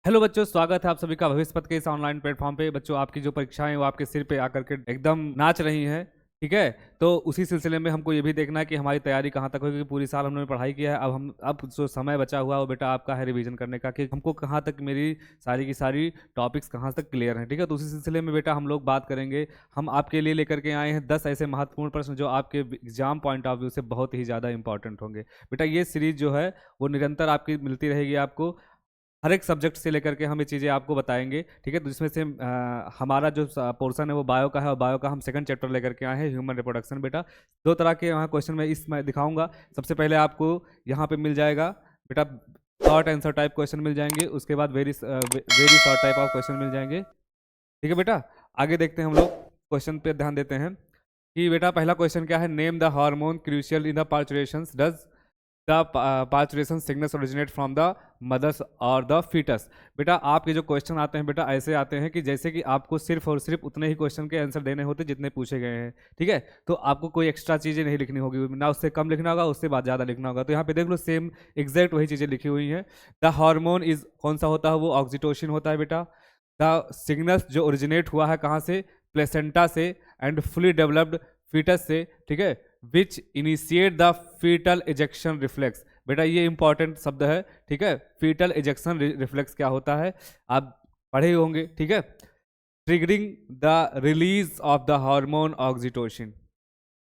Hello बच्चों, स्वागत है आप सभी का भविष्य पथ के इस ऑनलाइन प्लेटफॉर्म पे। बच्चों, आपकी जो परीक्षाएं वो आपके सिर पे आकर के एकदम नाच रही हैं। ठीक है, तो उसी सिलसिले में हमको ये भी देखना है कि हमारी तैयारी कहाँ तक होगी। पूरी साल हमने पढ़ाई किया है, अब जो समय बचा हुआ है वो बेटा आपका है रिवीजन करने का, कि हमको कहाँ तक मेरी सारी की सारी टॉपिक्स कहाँ तक क्लियर हैं। ठीक है, तो उसी सिलसिले में बेटा हम लोग बात करेंगे। हम आपके लिए लेकर के आए हैं 10 ऐसे महत्वपूर्ण प्रश्न जो आपके एग्जाम पॉइंट ऑफ व्यू से बहुत ही ज़्यादा इंपॉर्टेंट होंगे। बेटा ये सीरीज जो है वो निरंतर आपकी मिलती रहेगी आपको, हर एक सब्जेक्ट से लेकर के हम ये चीज़ें आपको बताएंगे। ठीक है, तो जिसमें से हमारा जो पोर्शन है वो बायो का है, और बायो का हम सेकंड चैप्टर लेकर के आए हैं, ह्यूमन रिप्रोडक्शन। बेटा दो तरह के यहाँ क्वेश्चन मैं दिखाऊंगा। सबसे पहले आपको यहाँ पे मिल जाएगा बेटा शॉर्ट आंसर टाइप क्वेश्चन मिल जाएंगे, उसके बाद very short type of question मिल जाएंगे। ठीक है बेटा, आगे देखते हैं हम लोग, क्वेश्चन पे ध्यान देते हैं कि बेटा पहला क्वेश्चन क्या है। Name the hormone crucial in the parturition, does the parturition signals originate from the mother's और द फीटस। बेटा आपके जो क्वेश्चन आते हैं बेटा ऐसे आते हैं कि जैसे कि आपको सिर्फ और सिर्फ उतने ही क्वेश्चन के आंसर देने होते जितने पूछे गए हैं। ठीक है, तो आपको कोई एक्स्ट्रा चीज़ें नहीं लिखनी होगी, ना उससे कम लिखना होगा उससे बाद ज़्यादा लिखना होगा। तो यहाँ पे देख लो सेम एग्जैक्ट वही चीज़ें लिखी हुई हैं। द हार्मोन इज कौन सा होता है, वो ऑक्सीटोसिन होता है बेटा। द सिग्नल्स जो ओरिजिनेट हुआ है कहाँ से, प्लेसेंटा से, एंड फुली डेवलप्ड फीटस से। ठीक है, which initiate the foetal ejection reflex. बेटा ये इंपॉर्टेंट शब्द है। ठीक है, फीटल इजेक्शन रिफ्लेक्स क्या होता है आप पढ़े ही होंगे। ठीक है, triggering the release of the hormone oxytocin.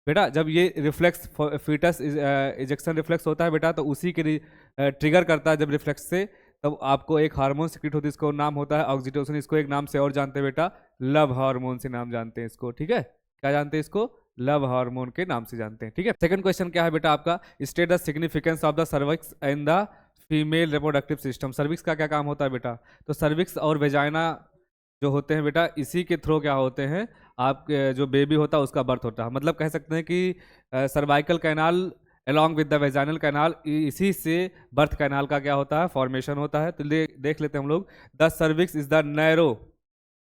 बेटा जब ये रिफ्लेक्स फीटस इजेक्शन रिफ्लेक्स होता है बेटा, तो उसी के ट्रिगर करता है जब रिफ्लेक्स से, तब आपको एक हार्मोन सिक्रीट होती है, इसको नाम होता है ऑक्सीटोसिन। इसको एक नाम से और जानते हैं बेटा, लव हार्मोन से नाम जानते हैं इसको। ठीक है, क्या जानते हैं इसको, लव हार्मोन के नाम से जानते हैं। ठीक है, सेकंड क्वेश्चन क्या है बेटा आपका, state the significance of the cervix in the female reproductive system. Cervix का क्या काम होता है बेटा, तो सर्विक्स और वेजाइना जो होते हैं बेटा, इसी के थ्रू क्या होते हैं, आपके जो बेबी होता है उसका बर्थ होता है। मतलब कह सकते हैं कि cervical canal along with the vaginal canal, इसी से बर्थ कैनाल का क्या होता है, फॉर्मेशन होता है। तो देख लेते हैं हम लोग। The cervix is the narrow,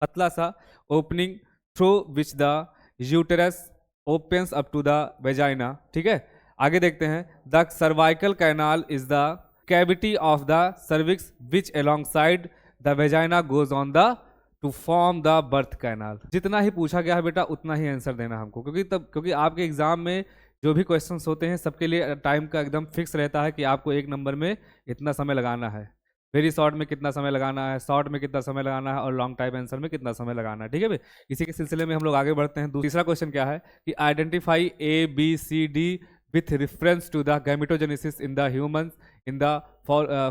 पतला सा opening through which the uterus opens up to the vagina. ठीक है, आगे देखते हैं। The cervical canal is the cavity of the cervix which alongside the vagina goes on the to form the birth canal. जितना ही पूछा गया है बेटा उतना ही आंसर देना हमको, क्योंकि आपके एग्जाम में जो भी क्वेश्चंस होते हैं सबके लिए टाइम का एकदम फिक्स रहता है कि आपको एक नंबर में इतना समय लगाना है, वेरी शॉर्ट में कितना समय लगाना है, शॉर्ट में कितना समय लगाना है, और लॉन्ग टाइप आंसर में कितना समय लगाना है। ठीक है भाई, इसी के सिलसिले में हम लोग आगे बढ़ते हैं। तीसरा क्वेश्चन क्या है कि identify A B C D with reference to the gametogenesis in the humans in the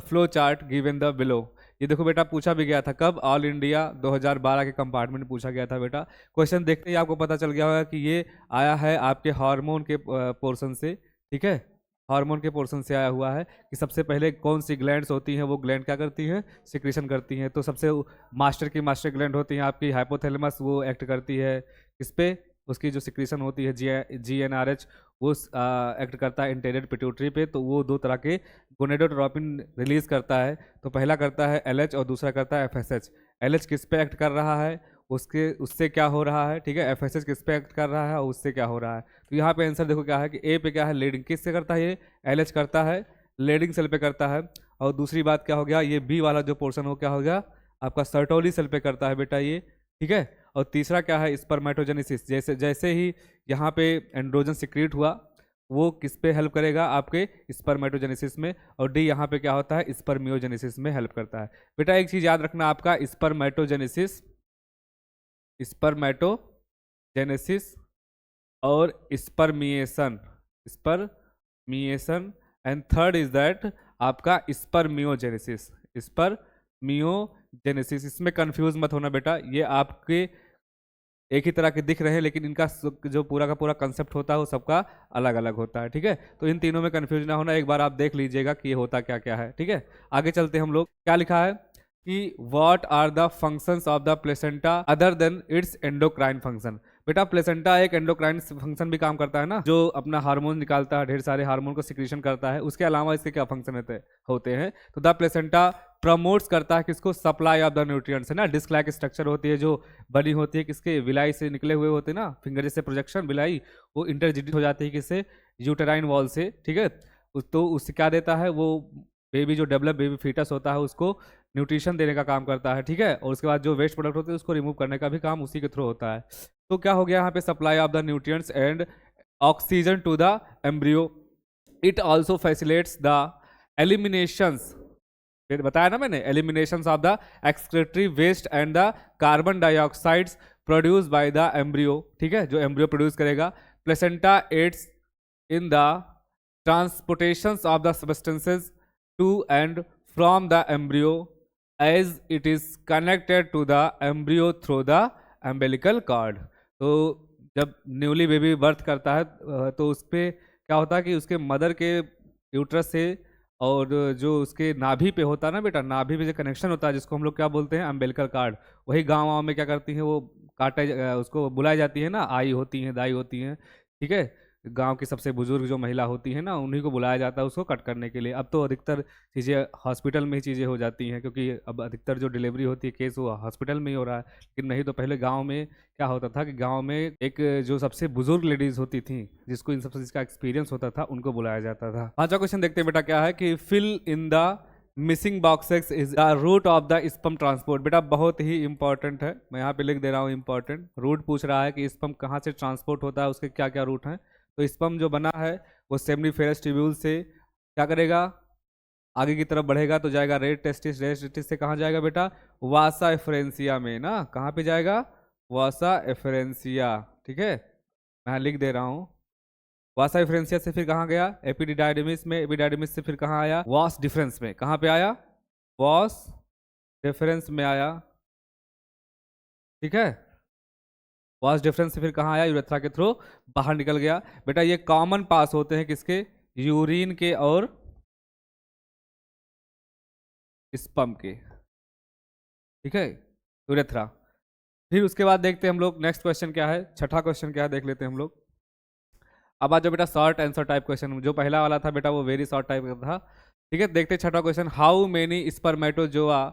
flow chart given the below. ये देखो बेटा पूछा भी गया था कब, ऑल इंडिया 2012 के कंपार्टमेंट में पूछा गया था बेटा। क्वेश्चन देखते ही आपको पता चल गया होगा कि ये आया है आपके हार्मोन के पोर्शन से। ठीक है, हार्मोन के पोर्शन से आया हुआ है कि सबसे पहले कौन सी ग्लैंड्स होती हैं, वो ग्लैंड क्या करती हैं, सिक्रीशन करती हैं। तो सबसे मास्टर ग्लैंड होती हैं आपकी हाइपोथैलेमस, वो एक्ट करती है इस पे, उसकी जो सिक्रीशन होती है GnRH, वो एक्ट करता है इंटेरियर पिट्यूटरी पे। तो वो दो तरह के गोनेडोट्रोपिन रिलीज करता है। तो पहला करता है LH और दूसरा करता है FSH। LH किस पे एक्ट कर रहा है, उससे क्या हो रहा है। ठीक है, FSH किस पे एक्ट कर रहा है और उससे क्या हो रहा है। तो यहाँ पे आंसर देखो क्या है कि ए पे क्या है, लीडिंग किस से करता है, ये LH करता है, लीडिंग सेल पे करता है। और दूसरी बात क्या हो गया, ये बी वाला जो पोर्शन हो क्या हो गया आपका, सर्टोली सेल पे करता है बेटा ये। ठीक है, और तीसरा क्या है, स्पर्मेटोजेनेसिस। जैसे जैसे ही यहाँ पे एंड्रोजन सिक्रीट हुआ, वो किस पे हेल्प करेगा, आपके स्पर्मेटोजेनेसिस में। और डी यहाँ पे क्या होता है, स्पर्मियोजेनेसिस में हेल्प करता है। बेटा एक चीज याद रखना, आपका स्पर्मेटोजेनेसिस स्पर्मेटोजेनेसिस और spermiation and third is that आपका स्पर्मियोजेनेसिस। इसमें कंफ्यूज मत होना बेटा, ये आपके एक ही तरह के दिख रहे हैं लेकिन इनका जो पूरा का पूरा कंसेप्ट होता है वो सबका अलग अलग होता है। ठीक है, तो इन तीनों में कंफ्यूज ना होना, एक बार आप देख लीजिएगा कि ये होता क्या क्या है। ठीक है, आगे चलते हैं हम लोग। क्या लिखा है कि what are the functions of the placenta other than its endocrine function. बेटा प्लेसेंटा एक एंडोक्राइन फंक्शन भी काम करता है ना, जो अपना हार्मोन निकालता है, ढेर सारे हार्मोन को सिक्रीशन करता है। उसके अलावा इसके क्या फंक्शन होते हैं, तो द प्लेसेंटा प्रमोट्स करता है किसको, सप्लाई ऑफ द न्यूट्रिएंट्स है ना। डिस्क लाइक स्ट्रक्चर होती है जो बनी होती है किसके, विलाई से निकले हुए होते हैं ना, फिंगर जैसे प्रोजेक्शन विलाई, वो इंटरजिटेड हो जाती है किससे, यूटेराइन वॉल से। ठीक है, तो उससे क्या देता है, वो बेबी जो डेवलप बेबी फीटस होता है उसको न्यूट्रिशन देने का काम करता है, ठीक है। और उसके बाद जो वेस्ट प्रोडक्ट होते हैं उसको रिमूव करने का भी काम उसी के थ्रू होता है। तो क्या हो गया यहाँ पे, supply of the nutrients and oxygen to the embryo. It also facilitates the eliminations, फिर बताया ना मैंने, eliminations of the excretory waste and the carbon dioxides produce by the embryo, ठीक है, जो एम्ब्रियो प्रोड्यूस करेगा। Placenta aids in the transportations of the substances to and from the embryo as it is connected to the embryo through the umbilical cord. तो जब newly baby birth करता है तो उस पर क्या होता है कि उसके मदर के यूट्रस से और जो उसके नाभि पे होता है ना बेटा, नाभि पे जो कनेक्शन होता है जिसको हम लोग क्या बोलते हैं, अम्बेलिकल कार्ड, वही गाँव में क्या करती हैं वो काटा, उसको बुलाई जाती है ना, आई होती हैं, दाई होती हैं, ठीक है। गांव की सबसे बुजुर्ग जो महिला होती है ना, उन्हीं को बुलाया जाता है उसको कट करने के लिए। अब तो अधिकतर चीज़ें हॉस्पिटल में ही चीज़ें हो जाती हैं, क्योंकि अब अधिकतर जो डिलीवरी होती है केस वो हॉस्पिटल में ही हो रहा है। लेकिन नहीं तो पहले गांव में क्या होता था कि गांव में एक जो सबसे बुजुर्ग लेडीज होती थी जिसको इन सब चीज़ का एक्सपीरियंस होता था, उनको बुलाया जाता था। पांचवा क्वेश्चन देखते हैं बेटा, क्या है कि fill in the missing boxes is the route of the sperm transport. बेटा बहुत ही इंपॉर्टेंट है, मैं यहाँ पे लिख दे रहा हूँ इंपॉर्टेंट। रूट पूछ रहा है कि स्पर्म कहाँ से ट्रांसपोर्ट होता है, उसके क्या क्या रूट हैं। तो स्पर्म जो बना है वो सेमनीफेरस ट्यूब्यूल से क्या करेगा, आगे की तरफ बढ़ेगा तो जाएगा रेड टेस्टिस। रेड टेस्टिस से कहाँ जाएगा बेटा, वासा एफरेंसिया में ना, कहाँ पे जाएगा, वासा एफरेंसिया, ठीक है, मैं लिख दे रहा हूँ। वासा एफरेंसिया से फिर कहाँ गया, एपिडिडाइडिमिस में, एपिडाइडिमिस से फिर कहाँ आया, वास डिफरेंस में, कहाँ पे आया, वास डिफरेंस में आया, ठीक है। वास डिफरेंस से फिर कहाँ आया, यूरेथ्रा के थ्रू बाहर निकल गया। बेटा ये कॉमन पास होते हैं किसके, यूरिन के और स्पर्म के, ठीक है, यूरेथ्रा। फिर उसके बाद देखते हैं हम लोग नेक्स्ट क्वेश्चन क्या है, छठा क्वेश्चन क्या है देख लेते हैं हम लोग। अब आज जो बेटा शॉर्ट आंसर टाइप क्वेश्चन, जो पहला वाला था बेटा वो वेरी शॉर्ट टाइप का था, ठीक है। देखते हैं छठा question, how many spermatozoa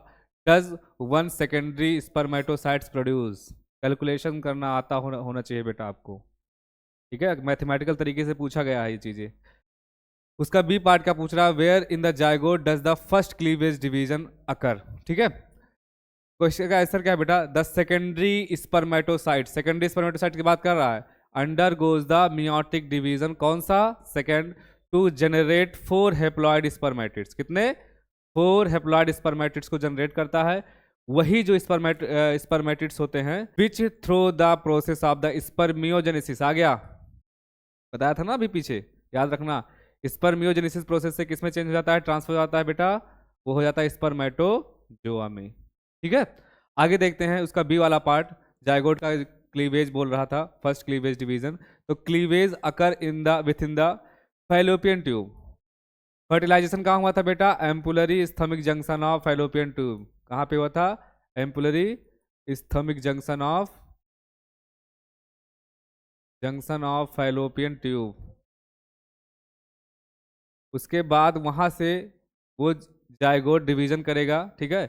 does one secondary spermatocytes produce. Calculation करना आता होना चाहिए बेटा आपको, ठीक है, मैथमेटिकल तरीके से पूछा गया है ये चीजें। उसका बी पार्ट क्या पूछ रहा है, where in the zygote does the first cleavage division occur, ठीक है। क्वेश्चन का आंसर क्या है बेटा, the secondary spermatocyte, secondary spermatocyte की बात कर रहा है, undergoes the meiotic division, कौन सा, second, to generate 4 haploid spermatids. कितने, 4 हेप्लॉइड स्पर्मेटिड्स को जनरेट करता है। वही जो स्पर्मेटिड्स होते हैं which through the process of the spermiogenesis, आ गया, बताया था ना अभी पीछे, याद रखना, स्पर्मियोजेनेसिस प्रोसेस से किसमें चेंज हो जाता है, ट्रांसफर हो जाता है बेटा, वो हो जाता है स्पर्मेटोजोआ में, ठीक है। आगे देखते हैं उसका बी वाला पार्ट, जायगोट का क्लीवेज बोल रहा था, फर्स्ट क्लीवेज डिवीजन। तो cleavage occur in the within the fallopian tube. Fertilisation कहाँ हुआ था बेटा, ampullary isthmic junction of fallopian tube, कहाँ पे हुआ था, ampullary isthmic junction of fallopian tube. उसके बाद वहां से वो जायगोट डिवीजन करेगा, ठीक है।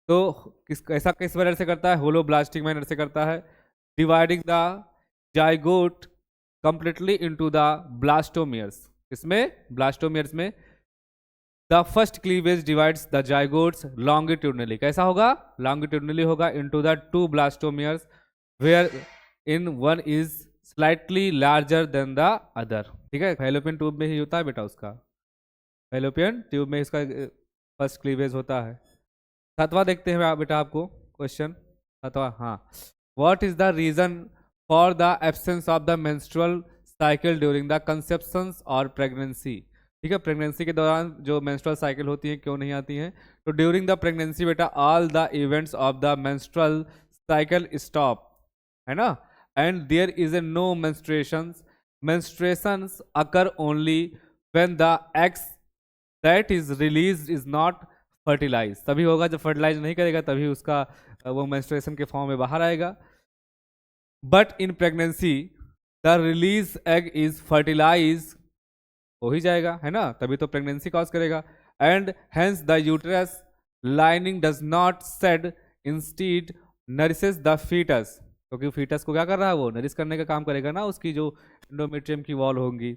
तो ऐसा किस मैनर से करता है, होलोब्लास्टिक मैनर से करता है, dividing the zygote completely into the blastomeres. इसमें ब्लास्टोमियर्स में the first cleavage divides the zygotes longitudinally, कैसा होगा, लॉन्गिट्यूडनली होगा, into the 2 blastomeres where in one is slightly larger than the other, ठीक है। फैलोपियन ट्यूब में ही होता है बेटा उसका, फैलोपियन ट्यूब में इसका फर्स्ट क्लीवेज होता है। सातवां देखते हैं बेटा आपको क्वेश्चन, सातवां, हाँ, what is the reason for the absence of the menstrual cycle during the conception और प्रेगनेंसी, ठीक है। प्रेगनेंसी के दौरान जो मेंस्ट्रुअल साइकिल होती है क्यों नहीं आती हैं, तो ड्यूरिंग द प्रेगनेंसी बेटा all the events of the menstrual cycle stop, है ना, and there is a no menstruations occur only when the eggs that is released is not fertilized, तभी होगा जब फर्टिलाइज नहीं करेगा तभी उसका वो मेंस्ट्रुएशन के फॉर्म में बाहर आएगा। But in pregnancy the release egg is fertilize, हो ही जाएगा, है ना, तभी तो प्रेगनेंसी कॉज करेगा। And hence the uterus lining does not shed, instead nourishes the foetus, क्योंकि फीटस को क्या कर रहा है, वो नरिश करने का काम करेगा ना, उसकी जो एंडोमेट्रियम की वॉल होंगी।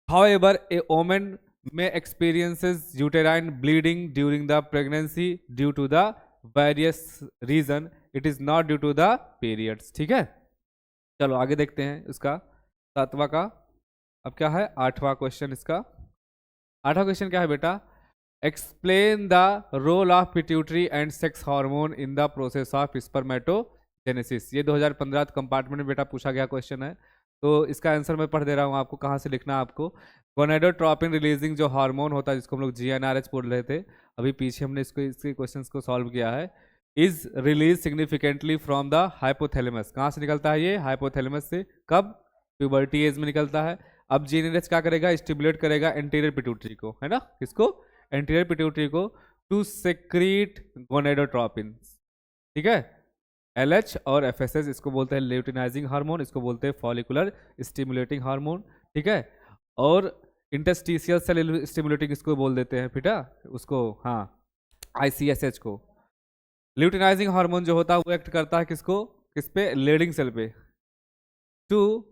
However A woman may experiences uterine bleeding during the pregnancy due to the various reason, it is not due to the periods। ठीक है, चलो आगे देखते हैं इसका 7वां का। अब क्या है 8वां क्वेश्चन इसका। 8वां क्वेश्चन क्या है बेटा, explain the role of pituitary and sex hormone in the process of spermatogenesis. ये 2015 कंपार्टमेंट में बेटा पूछा गया क्वेश्चन है, तो इसका आंसर मैं पढ़ दे रहा हूँ आपको, कहाँ से लिखना है आपको। गोनेडोट्रोपिन रिलीजिंग जो हार्मोन होता है जिसको हम लोग GnRH बोल रहे थे, अभी पीछे हमने इसके क्वेश्चंस को सॉल्व किया है, is release significantly from the hypothalamus. कहाँ से निकलता है ये, हाइपोथैलेमस से। कब, प्यूबर्टी एज में निकलता है। अब GnRH क्या करेगा, स्टिमुलेट करेगा एंटीरियर पिट्यूटरी को, है ना, किसको, एंटीरियर पिट्यूटरी को, टू सेक्रीट गोनेडोट्रोपिन। ठीक है, LH और FSH इसको बोलते हैं ल्यूटिनाइजिंग हार्मोन, इसको बोलते हैं फॉलिकुलर स्टिमुलेटिंग हार्मोन। ठीक है, और इंटरस्टिशियल सेल स्टिमुलेटिंग इसको बोल देते हैं बेटा उसको, हाँ, ICSH को। ल्यूटिनाइजिंग हार्मोन जो होता है वो एक्ट करता है किसको, किस पे, लेडिंग सेल पे, to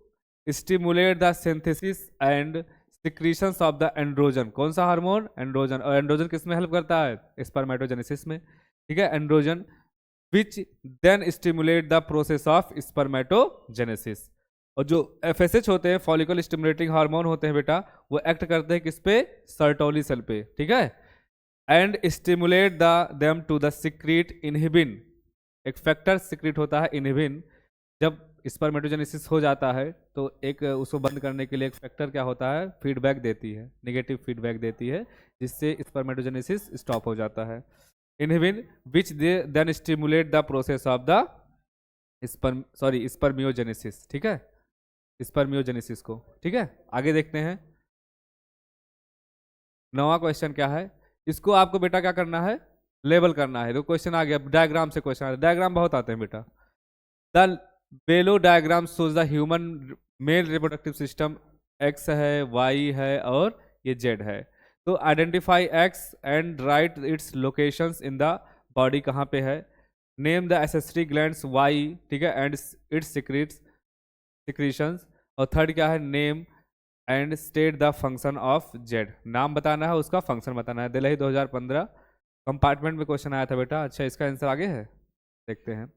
stimulate the synthesis and secretions of the androgen. कौन सा हार्मोन, एंड्रोजन। और एंड्रोजन किस में हेल्प करता है, स्पर्मेटोजेनेसिस में। ठीक है, androgen which then stimulate the process of spermatogenesis. और जो FSH होते हैं, फॉलिकल स्टिमुलेटिंग हार्मोन होते हैं बेटा, वो एक्ट करते हैं किस पे, सर्टोली सेल पे। ठीक है, and stimulate them to the secrete inhibin. एक फैक्टर सिक्रीट होता है इनहिबिन, जब स्पर्मेटोजेनेसिस हो जाता है तो एक उसको बंद करने के लिए एक फैक्टर क्या होता है, फीडबैक देती है, नेगेटिव फीडबैक देती है, जिससे स्पर्मेटोजेनेसिस स्टॉप हो जाता है। Inhibin which they then stimulate the process of the spermiogenesis. ठीक है, स्पर्मियोजेनेसिस को। ठीक है, आगे देखते हैं 9वां क्वेश्चन क्या है। इसको आपको बेटा क्या करना है, लेबल करना है। तो क्वेश्चन आ गया, डायग्राम से क्वेश्चन आ गया, डायग्राम बहुत आते हैं बेटा। The below diagram shows the human male reproductive system, X है, Y है और ये Z है। तो identify X and write its locations in the body, कहाँ पे है। Name the accessory glands Y, ठीक है, एंड इट्स सिक्रीशंस। और थर्ड क्या है, name and state the function of Z। नाम बताना है, उसका फंक्शन बताना है। दिल्ली 2015 कंपार्टमेंट में क्वेश्चन आया था बेटा। अच्छा, इसका आंसर आगे है, देखते हैं।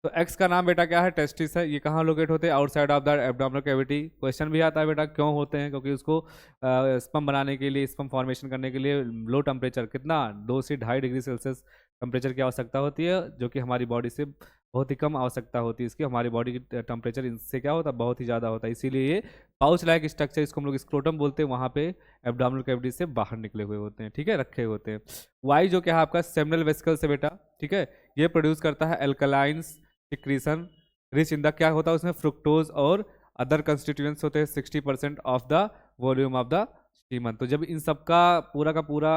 तो X का नाम बेटा क्या है, टेस्टिस है। ये कहाँ लोकेट होते हैं, outside of the abdominal cavity. Question भी आता है बेटा, क्यों होते हैं, क्योंकि उसको स्पर्म बनाने के लिए, स्पर्म फॉर्मेशन करने के लिए लो टेम्परेचर, कितना, 2 से 2.5 डिग्री सेल्सियस टेम्परेचर की आवश्यकता होती है, जो कि हमारी बॉडी से बहुत ही कम आवश्यकता होती है इसकी। हमारी बॉडी की टेम्परेचर इनसे क्या होता है, बहुत ही ज़्यादा होता है। इसीलिए ये पाउच लाइक स्ट्रक्चर, इसको हम लोग स्क्रोटम बोलते हैं, वहाँ पे एब्डोमिनल कैविटी से बाहर निकले हुए होते हैं। ठीक है, रखे होते हैं। वाई जो क्या है आपका सेमिनल वेसिकल से बेटा, ठीक है, ये प्रोड्यूस करता है एल्कलाइंस सिक्रीशन रिच इन द, क्या होता है उसमें, फ्रुक्टोज और अदर कंस्टिट्यूएंट्स होते हैं 60% of the volume of the semen. तो जब इन सबका पूरा का पूरा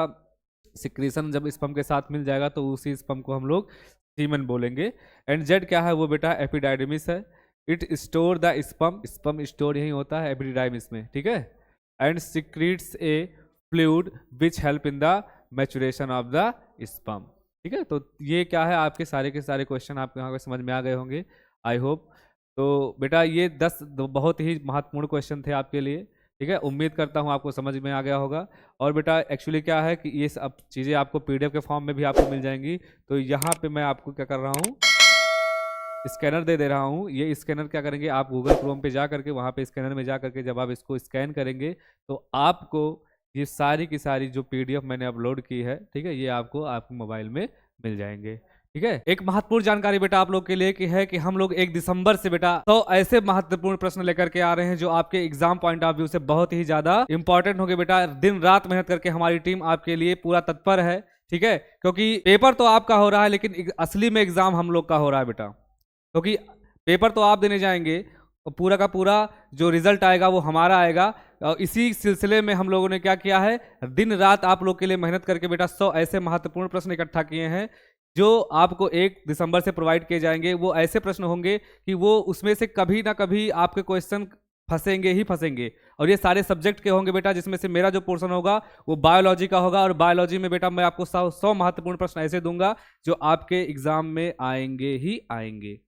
सिक्रीशन जब स्पर्म के साथ मिल जाएगा तो उसी स्पर्म को हम लोग सीमन बोलेंगे। एंड जेड क्या है वो बेटा, एपिडाइडमिस है। It store the sperm, sperm store यही होता है एपिडाइडमिस में। ठीक है, and secretes A fluid which help in the maturation of the sperm. ठीक है, तो ये क्या है, आपके सारे के सारे क्वेश्चन आपके यहाँ पे समझ में आ गए होंगे, आई होप। तो बेटा ये 10 बहुत ही महत्वपूर्ण क्वेश्चन थे आपके लिए। ठीक है, उम्मीद करता हूँ आपको समझ में आ गया होगा। और बेटा एक्चुअली क्या है कि ये सब चीज़ें आपको PDF के फॉर्म में भी आपको मिल जाएंगी। तो यहाँ पे मैं आपको क्या कर रहा हूँ, स्कैनर दे रहा हूँ। ये स्कैनर क्या करेंगे, आप गूगल क्रोम पे जा करके, वहाँ पे स्कैनर में जा करके जब आप इसको स्कैन करेंगे तो आपको ये सारी की सारी जो PDF मैंने अपलोड की है, ठीक है, ये आपको आपके मोबाइल में मिल जाएंगे। ठीक है, एक महत्वपूर्ण जानकारी बेटा आप लोग के लिए कि है कि हम लोग 1 दिसंबर से बेटा तो ऐसे महत्वपूर्ण प्रश्न लेकर के आ रहे हैं जो आपके एग्जाम पॉइंट ऑफ व्यू से बहुत ही ज्यादा इंपॉर्टेंट होंगे बेटा। दिन रात मेहनत करके हमारी टीम आपके लिए पूरा तत्पर है। ठीक है, क्योंकि पेपर तो आपका हो रहा है लेकिन असली में एग्जाम हम लोग का हो रहा है बेटा, क्योंकि पेपर तो आप देने जाएंगे और पूरा का पूरा जो रिजल्ट आएगा वो हमारा आएगा। और इसी सिलसिले में हम लोगों ने क्या किया है, दिन रात आप लोग के लिए मेहनत करके बेटा 100 ऐसे महत्वपूर्ण प्रश्न इकट्ठा किए हैं जो आपको 1 दिसंबर से प्रोवाइड किए जाएंगे। वो ऐसे प्रश्न होंगे कि वो उसमें से कभी ना कभी आपके क्वेश्चन फंसेंगे ही फंसेंगे। और ये सारे सब्जेक्ट के होंगे बेटा, जिसमें से मेरा जो पोर्शन होगा वो बायोलॉजी का होगा। और बायोलॉजी में बेटा मैं आपको 100 महत्वपूर्ण प्रश्न ऐसे दूंगा जो आपके एग्जाम में आएंगे ही आएंगे।